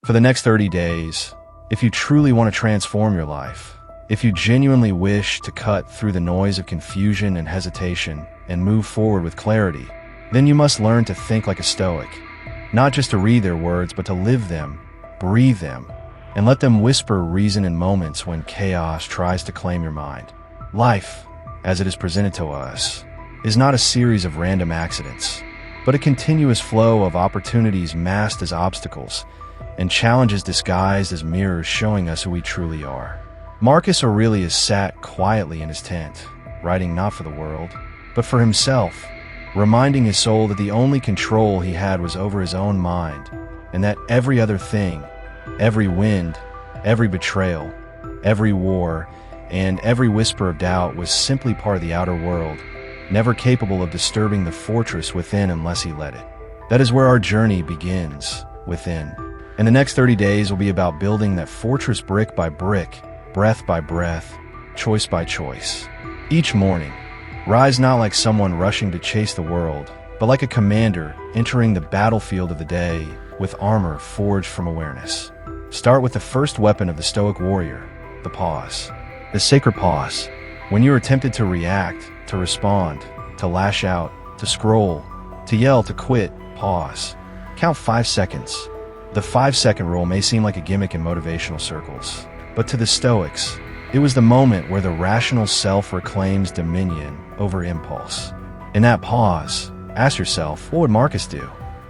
For the next 30 days, if you truly want to transform your life, if you genuinely wish to cut through the noise of confusion and hesitation and move forward with clarity, then you must learn to think like a Stoic. Not just to read their words, but to live them, breathe them, and let them whisper reason in moments when chaos tries to claim your mind. Life, as it is presented to us, is not a series of random accidents, but a continuous flow of opportunities masked as obstacles and challenges disguised as mirrors showing us who we truly are. Marcus Aurelius sat quietly in his tent, writing not for the world, but for himself, reminding his soul that the only control he had was over his own mind, and that every other thing, every wind, every betrayal, every war, and every whisper of doubt was simply part of the outer world, never capable of disturbing the fortress within unless he let it. That is where our journey begins, within. And the next 30 days will be about building that fortress brick by brick, breath by breath, choice by choice. Each morning, rise not like someone rushing to chase the world, but like a commander entering the battlefield of the day with armor forged from awareness. Start with the first weapon of the Stoic warrior, the pause. The sacred pause. When you are tempted to react, to respond, to lash out, to scroll, to yell, to quit, pause. Count 5 seconds. The 5-second rule may seem like a gimmick in motivational circles, but to the Stoics, it was the moment where the rational self reclaims dominion over impulse. In that pause, ask yourself, what would Marcus do?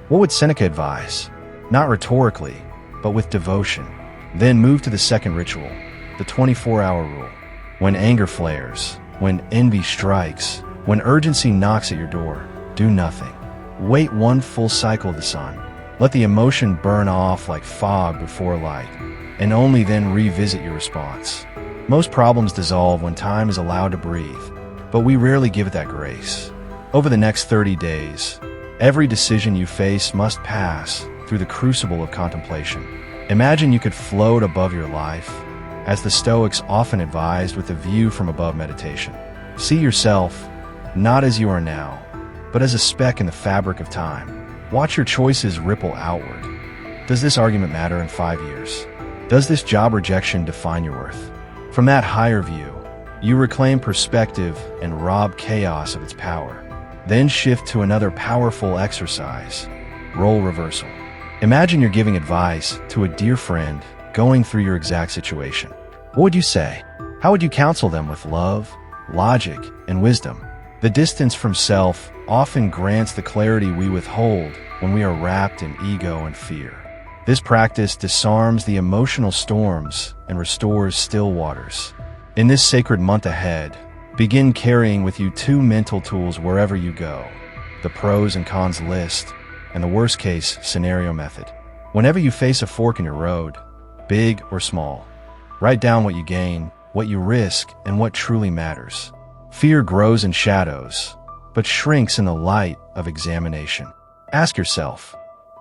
What would Seneca advise? Not rhetorically, but with devotion. Then move to the second ritual, the 24-hour rule. When anger flares, when envy strikes, when urgency knocks at your door, do nothing. Wait one full cycle of the sun. Let the emotion burn off like fog before light, and only then revisit your response. Most problems dissolve when time is allowed to breathe, but we rarely give it that grace. Over the next 30 days, every decision you face must pass through the crucible of contemplation. Imagine you could float above your life, as the Stoics often advised, with a view from above meditation. See yourself not as you are now, but as a speck in the fabric of time. Watch your choices ripple outward. Does this argument matter in 5 years? Does this job rejection define your worth? From that higher view, you reclaim perspective and rob chaos of its power. Then shift to another powerful exercise, role reversal. Imagine you're giving advice to a dear friend going through your exact situation. What would you say? How would you counsel them with love, logic, and wisdom? The distance from self often grants the clarity we withhold when we are wrapped in ego and fear. This practice disarms the emotional storms and restores still waters. In this sacred month ahead, begin carrying with you 2 mental tools wherever you go: the pros and cons list and the worst-case scenario method. Whenever you face a fork in your road, big or small, write down what you gain, what you risk, and what truly matters. Fear grows in shadows, but shrinks in the light of examination. Ask yourself,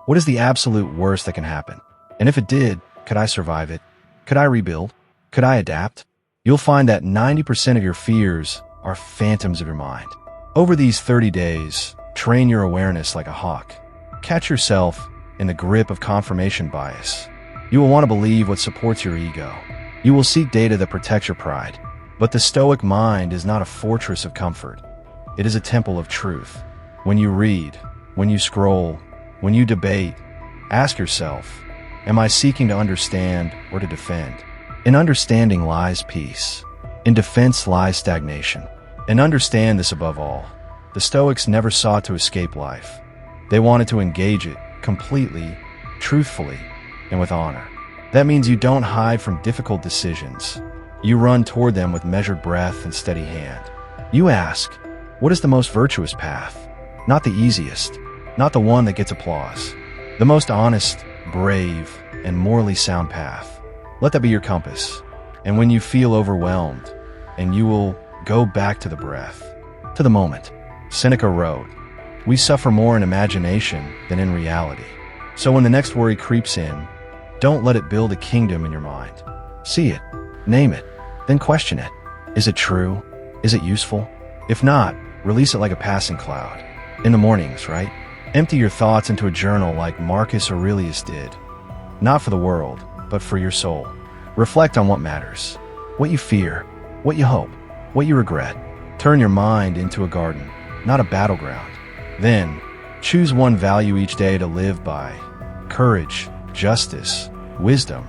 what is the absolute worst that can happen? And if it did, could I survive it? Could I rebuild? Could I adapt? You'll find that 90% of your fears are phantoms of your mind. Over these 30 days, train your awareness like a hawk. Catch yourself in the grip of confirmation bias. You will want to believe what supports your ego. You will seek data that protects your pride. But the Stoic mind is not a fortress of comfort. It is a temple of truth. When you read, when you scroll, when you debate, ask yourself, am I seeking to understand or to defend? In understanding lies peace. In defense lies stagnation. And understand this above all. The Stoics never sought to escape life. They wanted to engage it completely, truthfully, and with honor. That means you don't hide from difficult decisions. You run toward them with measured breath and steady hand. You ask, what is the most virtuous path? Not the easiest, not the one that gets applause. The most honest, brave, and morally sound path. Let that be your compass. And when you feel overwhelmed, and you will go back to the breath, to the moment. Seneca wrote, we suffer more in imagination than in reality. So when the next worry creeps in, don't let it build a kingdom in your mind. See it, name it, then question it. Is it true? Is it useful? If not, release it like a passing cloud. In the mornings, right? Empty your thoughts into a journal like Marcus Aurelius did. Not for the world, but for your soul. Reflect on what matters, what you fear, what you hope, what you regret. Turn your mind into a garden, not a battleground. Then, choose one value each day to live by: courage, justice, wisdom,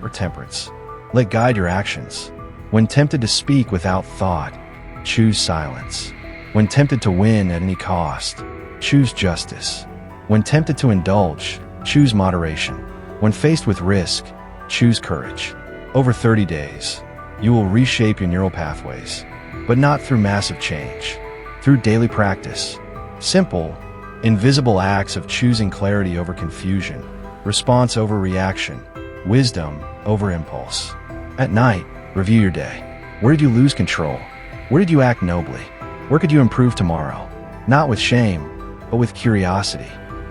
or temperance. Let guide your actions. When tempted to speak without thought, choose silence. When tempted to win at any cost, choose justice. When tempted to indulge, choose moderation. When faced with risk, choose courage. Over 30 days, you will reshape your neural pathways, but not through massive change, through daily practice. Simple, invisible acts of choosing clarity over confusion, response over reaction, wisdom over impulse. At night, review your day. Where did you lose control? Where did you act nobly? Where could you improve tomorrow? Not with shame, but with curiosity.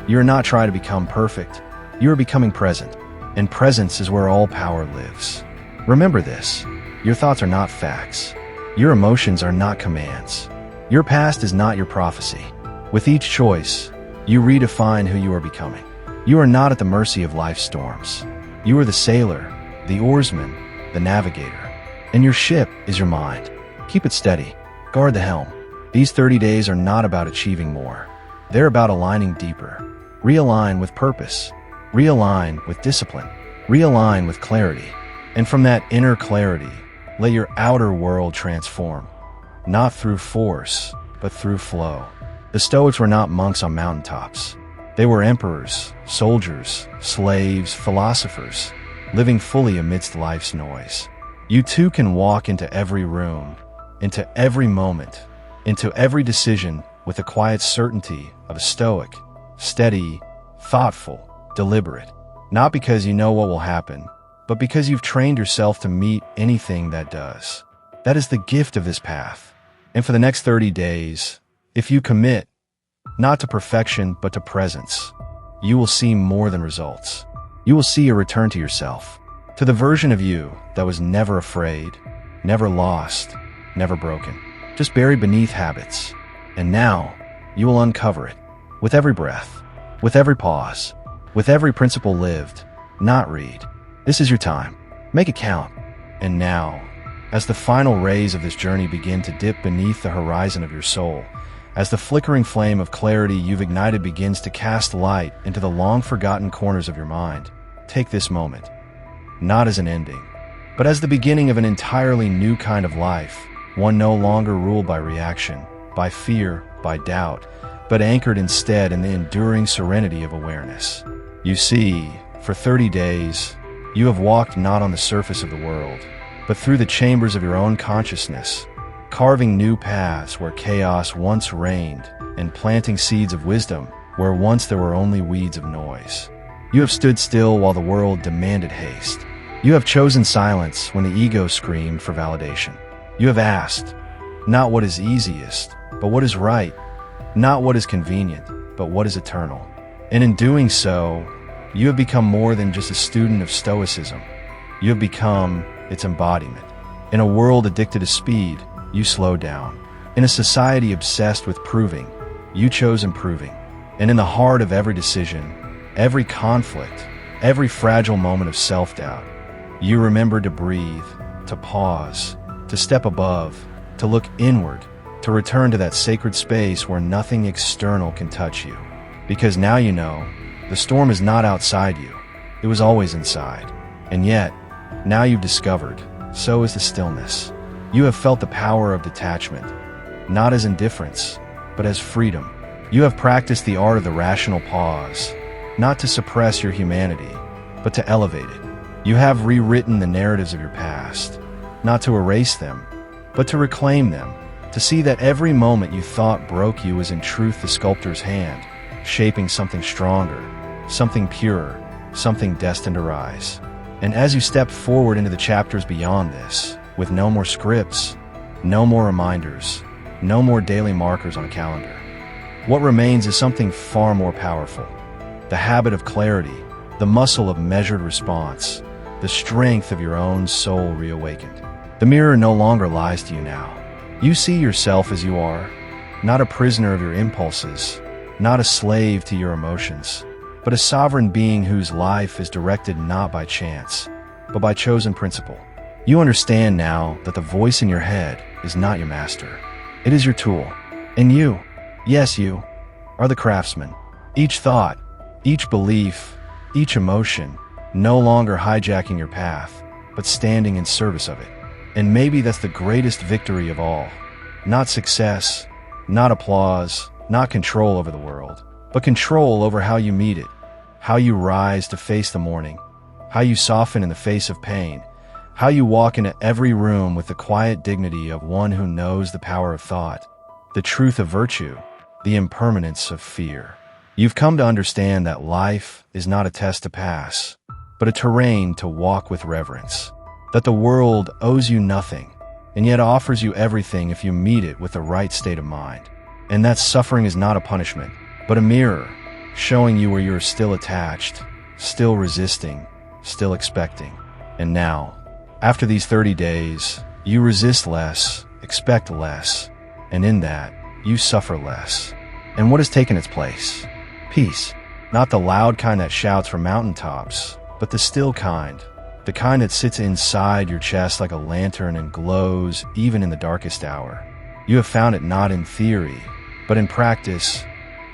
You are not trying to become perfect. You are becoming present, and presence is where all power lives. Remember this: your thoughts are not facts. Your emotions are not commands. Your past is not your prophecy. With each choice, you redefine who you are becoming. You are not at the mercy of life's storms. You are the sailor, the oarsman, the navigator, and your ship is your mind. Keep it steady. Guard the helm. These 30 days are not about achieving more. They're about aligning deeper. Realign with purpose. Realign with discipline. Realign with clarity. And from that inner clarity, let your outer world transform. Not through force, but through flow. The Stoics were not monks on mountaintops. They were emperors, soldiers, slaves, philosophers, living fully amidst life's noise. You too can walk into every room, into every moment, into every decision with the quiet certainty of a Stoic, steady, thoughtful, deliberate. Not because you know what will happen, but because you've trained yourself to meet anything that does. That is the gift of this path. And for the next 30 days, if you commit, not to perfection but to presence, you will see more than results. You will see a return to yourself, to the version of you that was never afraid, never lost, never broken, just buried beneath habits. And now, you will uncover it, with every breath, with every pause, with every principle lived, not read. This is your time. Make it count. And now, as the final rays of this journey begin to dip beneath the horizon of your soul, as the flickering flame of clarity you've ignited begins to cast light into the long-forgotten corners of your mind, take this moment, not as an ending, but as the beginning of an entirely new kind of life, one no longer ruled by reaction, by fear, by doubt, but anchored instead in the enduring serenity of awareness. You see, for 30 days, you have walked not on the surface of the world, but through the chambers of your own consciousness, carving new paths where chaos once reigned, and planting seeds of wisdom where once there were only weeds of noise. You have stood still while the world demanded haste. You have chosen silence when the ego screamed for validation. You have asked, not what is easiest, but what is right, not what is convenient, but what is eternal. And in doing so, you have become more than just a student of Stoicism. You have become its embodiment. In a world addicted to speed, you slow down. In a society obsessed with proving, you chose improving. And in the heart of every decision, every conflict, every fragile moment of self-doubt, you remember to breathe, to pause, to step above, to look inward, to return to that sacred space where nothing external can touch you. Because now you know, the storm is not outside you, it was always inside. And yet, now you've discovered, so is the stillness. You have felt the power of detachment, not as indifference, but as freedom. You have practiced the art of the rational pause, not to suppress your humanity, but to elevate it. You have rewritten the narratives of your past, not to erase them, but to reclaim them, to see that every moment you thought broke you was in truth the sculptor's hand, shaping something stronger, something purer, something destined to rise. And as you step forward into the chapters beyond this, with no more scripts, no more reminders, no more daily markers on a calendar, what remains is something far more powerful. The habit of clarity, the muscle of measured response, the strength of your own soul reawakened. The mirror no longer lies to you now. You see yourself as you are, not a prisoner of your impulses, not a slave to your emotions, but a sovereign being whose life is directed not by chance, but by chosen principle. You understand now that the voice in your head is not your master. It is your tool. And you, yes you, are the craftsman. Each thought, each belief, each emotion, no longer hijacking your path, but standing in service of it. And maybe that's the greatest victory of all. Not success, not applause, not control over the world, but control over how you meet it, how you rise to face the morning, how you soften in the face of pain, how you walk into every room with the quiet dignity of one who knows the power of thought, the truth of virtue, the impermanence of fear. You've come to understand that life is not a test to pass, but a terrain to walk with reverence, that the world owes you nothing, and yet offers you everything if you meet it with the right state of mind, and that suffering is not a punishment, but a mirror, showing you where you're still attached, still resisting, still expecting. And now, after these 30 days, you resist less, expect less, and in that, you suffer less. And what has taken its place? Peace. Not the loud kind that shouts from mountaintops, but the still kind. The kind that sits inside your chest like a lantern and glows even in the darkest hour. You have found it not in theory, but in practice,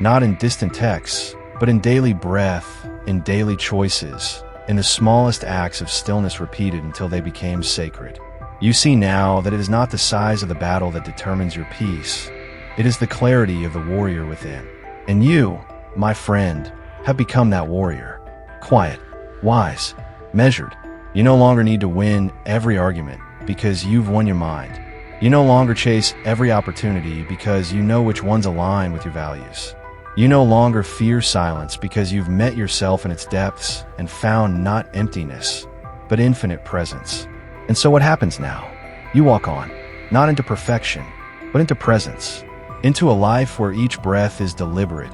not in distant texts, but in daily breath, in daily choices, in the smallest acts of stillness repeated until they became sacred. You see now that it is not the size of the battle that determines your peace. It is the clarity of the warrior within. And you, my friend, have become that warrior. Quiet, wise, measured. You no longer need to win every argument because you've won your mind. You no longer chase every opportunity because you know which ones align with your values. You no longer fear silence because you've met yourself in its depths and found not emptiness, but infinite presence. And so what happens now? You walk on, not into perfection, but into presence, into a life where each breath is deliberate,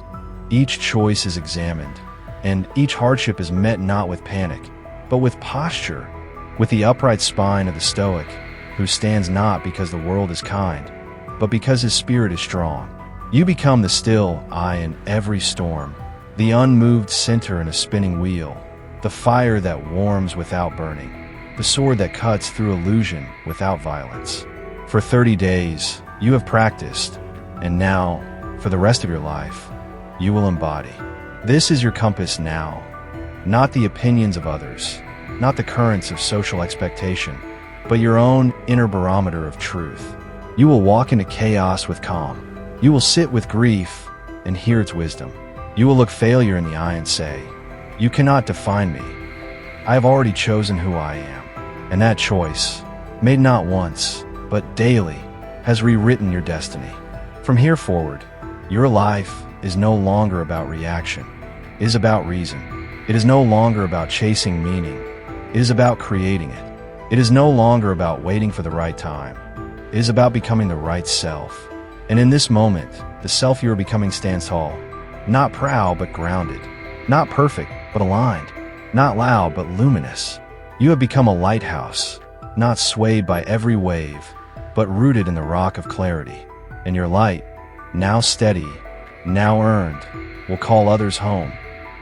each choice is examined, and each hardship is met not with panic, but with posture, with the upright spine of the Stoic, who stands not because the world is kind, but because his spirit is strong. You become the still eye in every storm, the unmoved center in a spinning wheel, the fire that warms without burning, the sword that cuts through illusion without violence. For 30 days, you have practiced, and now, for the rest of your life, you will embody. This is your compass now, not the opinions of others, not the currents of social expectation, but your own inner barometer of truth. You will walk into chaos with calm. You will sit with grief and hear its wisdom. You will look failure in the eye and say, "You cannot define me. I have already chosen who I am." And that choice, made not once, but daily, has rewritten your destiny. From here forward, your life is no longer about reaction. It is about reason. It is no longer about chasing meaning. It is about creating it. It is no longer about waiting for the right time. It is about becoming the right self. And in this moment, the self you are becoming stands tall, not proud but grounded, not perfect but aligned, not loud but luminous. You have become a lighthouse, not swayed by every wave, but rooted in the rock of clarity. And your light, now steady, now earned, will call others home,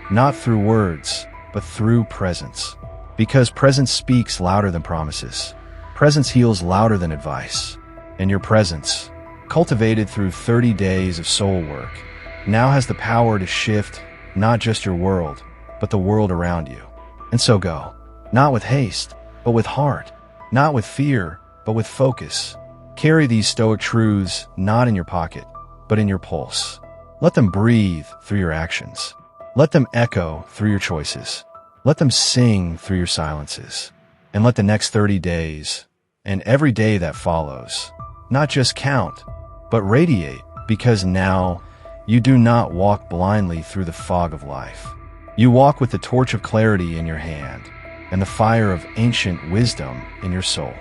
not through words, but through presence. Because presence speaks louder than promises. Presence heals louder than advice. And your presence, cultivated through 30 days of soul work, now has the power to shift not just your world, but the world around you. And so go, not with haste, but with heart, not with fear, but with focus. Carry these Stoic truths not in your pocket, but in your pulse. Let them breathe through your actions. Let them echo through your choices. Let them sing through your silences. And let the next 30 days, and every day that follows, not just count, but radiate, because now you do not walk blindly through the fog of life. You walk with the torch of clarity in your hand and the fire of ancient wisdom in your soul.